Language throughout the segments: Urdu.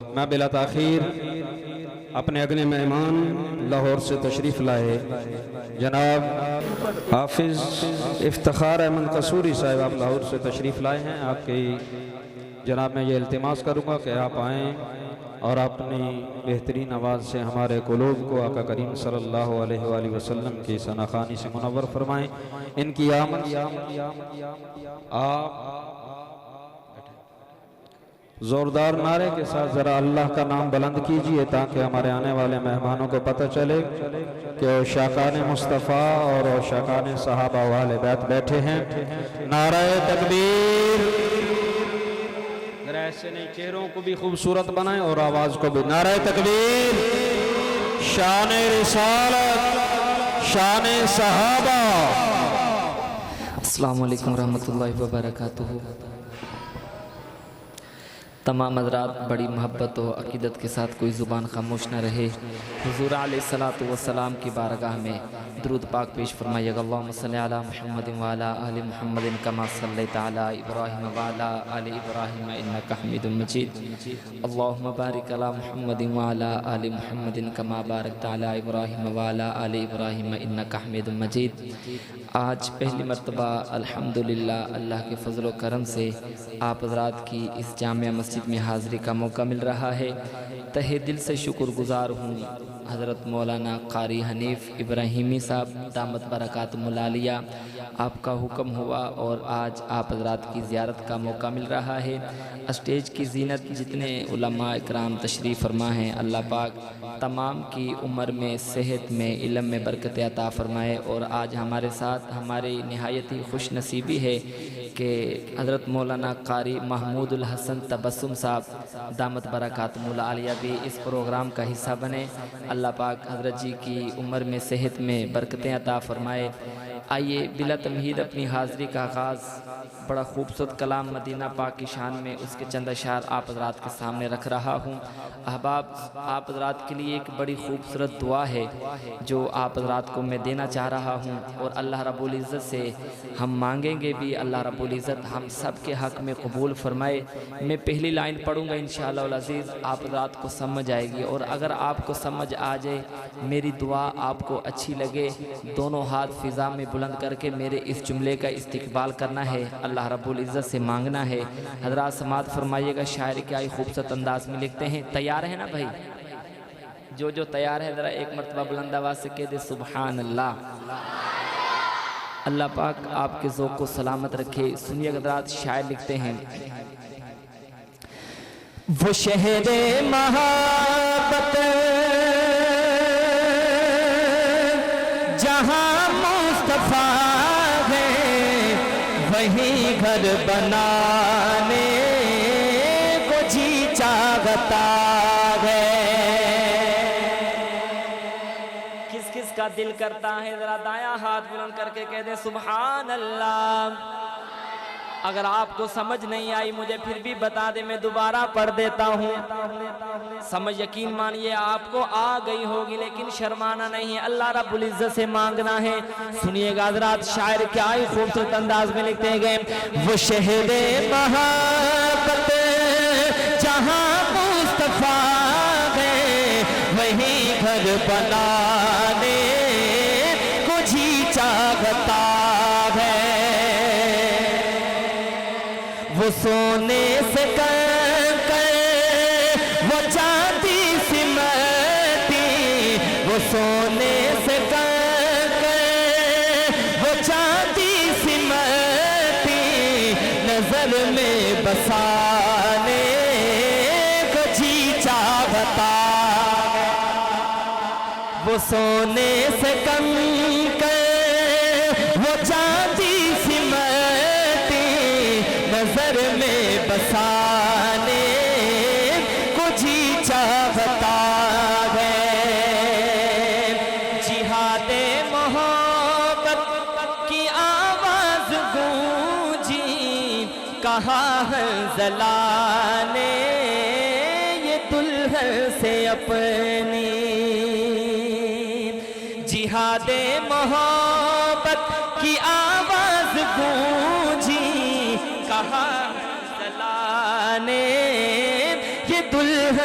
میں بلا تاخیر اپنے اگلے مہمان لاہور سے تشریف لائے جناب حافظ افتخار احمد قصوری صاحب آپ لاہور سے تشریف لائے ہیں۔ آپ کی جناب میں یہ التماس کروں گا کہ آپ آئیں اور اپنی بہترین آواز سے ہمارے قلوب کو آقا کریم صلی اللہ علیہ وآلہ وسلم کی ثنا خوانی سے منور فرمائیں۔ ان کی آمد آپ زوردار نعرے کے ساتھ ذرا اللہ کا نام بلند کیجئے تاکہ ہمارے آنے والے مہمانوں کو پتہ چلے کہ عشاقان مصطفیٰ اور عشاقان صحابہ و اہل بیت بیٹھے ہیں۔ نعرہ تکبیر، ذرا ایسے نہیں، چہروں کو بھی خوبصورت بنائیں اور آواز کو بھی۔ نعرہ تکبیر، شان رسالت، شان صحابہ۔ السلام علیکم ورحمۃ اللہ وبرکاتہ۔ تمام حضرات بڑی محبت و عقیدت کے ساتھ کوئی زبان خاموش نہ رہے، حضور علیہ السلام کی بارگاہ میں درود پاک پیش فرمائیے گا۔ اللہم صلی علی محمد وعلی آل محمد کما صلیت علی ابراہیم وعلی آل ابراہیم انک حمید مجید۔ اللہم بارک علی محمد وعلی آل محمد کما بارکت علی ابراہیم وعلی آل ابراہیم انک حمید مجید۔ آج پہلی مرتبہ الحمدللہ اللہ کے فضل و کرم سے آپ حضرات کی اس جامعہ مسجد میں حاضری کا موقع مل رہا ہے۔ تہہ دل سے شکر گزار ہوں حضرت مولانا قاری حنیف ابراہیمی صاحب دامت برکاتہم العالیہ، آپ کا حکم ہوا اور آج آپ حضرات کی زیارت کا موقع مل رہا ہے۔ اسٹیج کی زینت جتنے علماء اکرام تشریف فرما ہیں، اللہ پاک تمام کی عمر میں، صحت میں، علم میں برکت عطا فرمائے۔ اور آج ہمارے ساتھ ہماری نہایت ہی خوش نصیبی ہے کہ حضرت مولانا قاری محمود الحسن تبسم صاحب دامت برکاتہم العالیہ بھی اس پروگرام کا حصہ بنے۔ اللہ پاک حضرت جی کی عمر میں، صحت میں برکتیں عطا فرمائے۔ آئیے بلا تمہید اپنی حاضری کا آغاز بڑا خوبصورت کلام مدینہ پاک کی شان میں اس کے چند اشعار آپ حضرات کے سامنے رکھ رہا ہوں۔ احباب، آپ حضرات کے لیے ایک بڑی خوبصورت دعا ہے جو آپ حضرات کو میں دینا چاہ رہا ہوں، اور اللہ رب العزت سے ہم مانگیں گے بھی، اللہ رب العزت ہم سب کے حق میں قبول فرمائے۔ میں پہلی لائن پڑھوں گا انشاءاللہ العزیز، آپ حضرات کو سمجھ آئے گی، اور اگر آپ کو سمجھ آ جائے، میری دعا آپ کو اچھی لگے، دونوں ہاتھ فضا میں بلند کر کے میرے اس جملے کا استقبال کرنا ہے، اللہ رب العزت سے مانگنا ہے۔ حضرات سماعت فرمائیے گا، شاعر کیا ہی خوبصورت انداز میں لکھتے ہیں۔ تیار ہے نا بھائی؟ جو تیار ہے ذرا ایک مرتبہ بلند آواز سے کہہ دے سبحان اللہ۔ اللہ پاک آپ کے ذوق کو سلامت رکھے۔ سنیے حضرات، شاعر لکھتے ہیں، وہ شہر محبت جہاں مصطفیٰ ہے، وہیں گھر بنانے کو جی چاہتا ہے۔ کس کس کا دل کرتا ہے ذرا دایاں ہاتھ بلند کر کے کہہ دیں سبحان اللہ۔ اگر آپ کو سمجھ نہیں آئی مجھے پھر بھی بتا دیں، میں دوبارہ پڑھ دیتا ہوں۔ سمجھ یقین مانیے آپ کو آ گئی ہوگی، لیکن شرمانا نہیں ہے، اللہ رب العزت سے مانگنا ہے۔ سنیے گا حضرات، شاعر کیا ہی خوبصورت انداز میں لکھتے گئے، وہ شہر محبت جہاں مصطفیٰ ہے، وہیں گھر بنانے کو جی چاہتا ہے۔ وہ سونے سے کنکر وہ چاندی سمتی، وہ سونے سے کنکر وہ چاندی سمتی، نظر میں بسانے کو جی چاہتا۔ وہ سونے سے کنکر وہ چاندی سمتی، نظر میں بسانے کو جی چاہتا ہے۔ جہاد محبت کی آواز گونجی، کہا حنظلہ نے یہ دلہن سے اپنی۔ جہاد محبت کی آواز گونجی، کہا حنظلہ نے یہ دلہن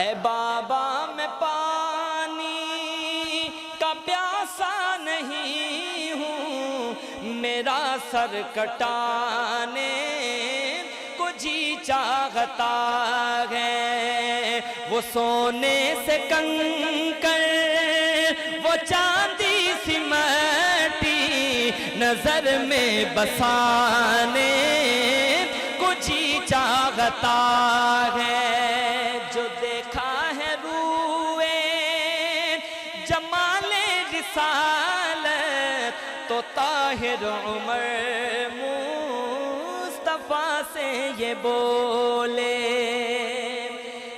اے بابا میں پانی کا پیاسا نہیں ہوں، میرا سر کٹانے کو جی چاہتا ہے، وہ سونے سے کنکر وہ چاندی سی مٹی نظر میں بسانے کو جی چاہتا ہے، جو دیکھا ہے روئے جمال رسالت تو طاہر عمر مصطفیٰ سے یہ بولے۔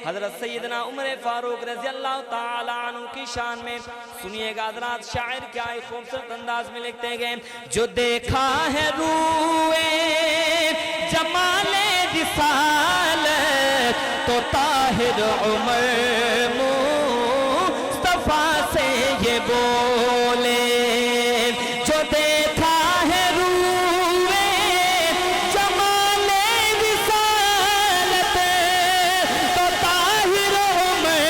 حضرت سیدنا عمر فاروق رضی اللہ تعالیٰ عنہ کی شان میں سنیے گا حضرات، شاعر کیا ایک خوبصورت انداز میں لکھتے گئے، جو دیکھا ہے روئے جمال رسالت تو طاہر عمر مصطفیٰ سے یہ بولے، جو دیکھا ہے روئے جمال رسالت تو طاہر عمر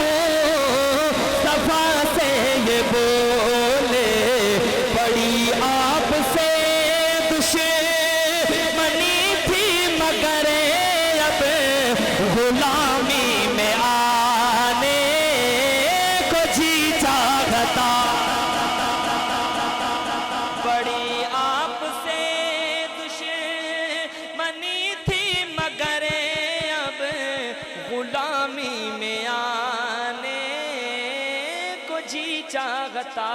مصطفیٰ سے یہ بولے، بڑی آپ سے دشمنی تھی مگر اب غلامی میں آنے کو جی چاہتا، بڑی آپ سے دشمنی تھی مگر اب غلامی میں آنے کو جی چاہتا